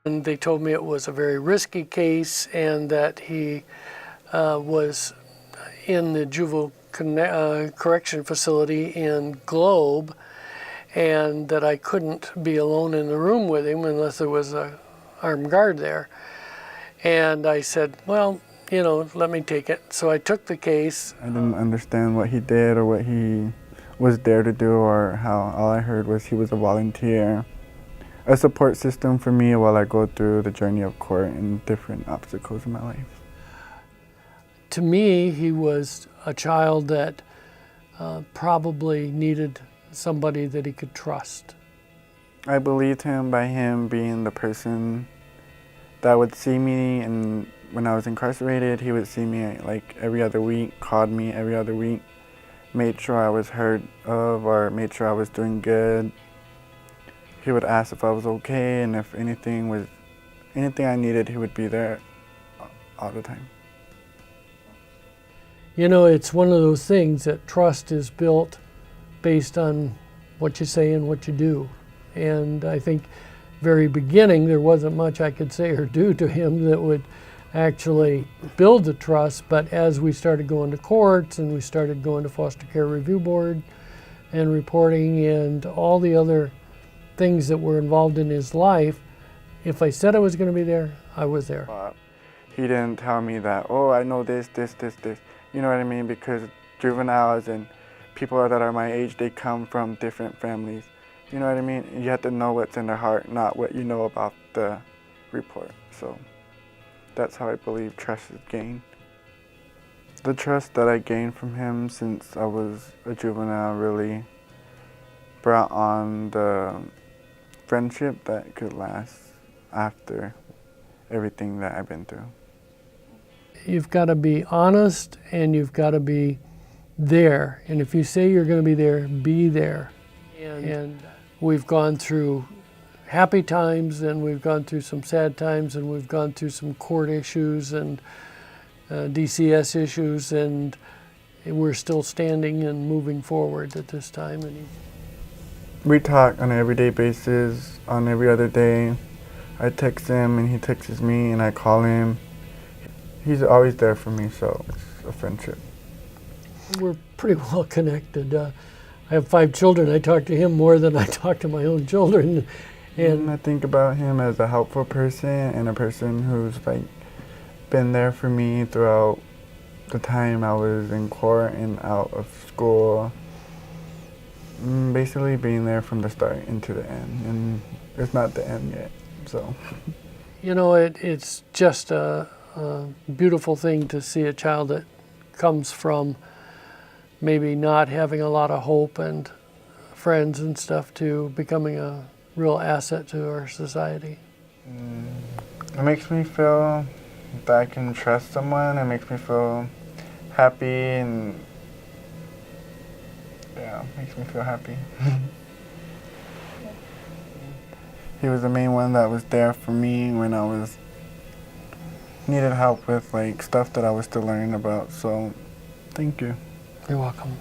And they told me it was a very risky case and that he was in the juvenile correction facility in Globe, and that I couldn't be alone in the room with him unless there was a armed guard there. And I said, well, you know, let me take it. So I took the case. I didn't understand what he did or what he was there to do or how. All I heard was he was a volunteer, a support system for me while I go through the journey of court and different obstacles in my life. To me, he was a child that probably needed somebody that he could trust. I believed him by him being the person that would see me, and when I was incarcerated, he would see me like every other week, called me every other week, made sure I was heard of or made sure I was doing good. He would ask if I was okay, and if anything I needed, he would be there all the time. You know, it's one of those things that trust is built based on what you say and what you do. And I think very beginning, there wasn't much I could say or do to him that would actually build the trust. But as we started going to courts and we started going to Foster Care Review Board and reporting and all the other things that were involved in his life, if I said I was going to be there, I was there. He didn't tell me that, oh, I know this. You know what I mean? Because juveniles and people that are my age, they come from different families. You know what I mean? You have to know what's in their heart, not what you know about the report. So that's how I believe trust is gained. The trust that I gained from him since I was a juvenile really brought on the friendship that could last after everything that I've been through. You've got to be honest and you've got to be there. And if you say you're going to be there, be there. And we've gone through happy times and we've gone through some sad times and we've gone through some court issues and DCS issues, and we're still standing and moving forward at this time. We talk on an everyday basis, on every other day. I text him and he texts me and I call him. He's always there for me, so it's a friendship. We're pretty well connected. I have 5 children. I talk to him more than I talk to my own children. And I think about him as a helpful person and a person who's like been there for me throughout the time I was in court and out of school. Basically being there from the start into the end, and it's not the end yet, so. You know, it's just a beautiful thing to see a child that comes from maybe not having a lot of hope and friends and stuff to becoming a real asset to our society. It makes me feel that I can trust someone. It makes me feel happy, and yeah, it makes me feel happy. He was the main one that was there for me when I needed help with like stuff that I was still learning about, so thank you. You're welcome.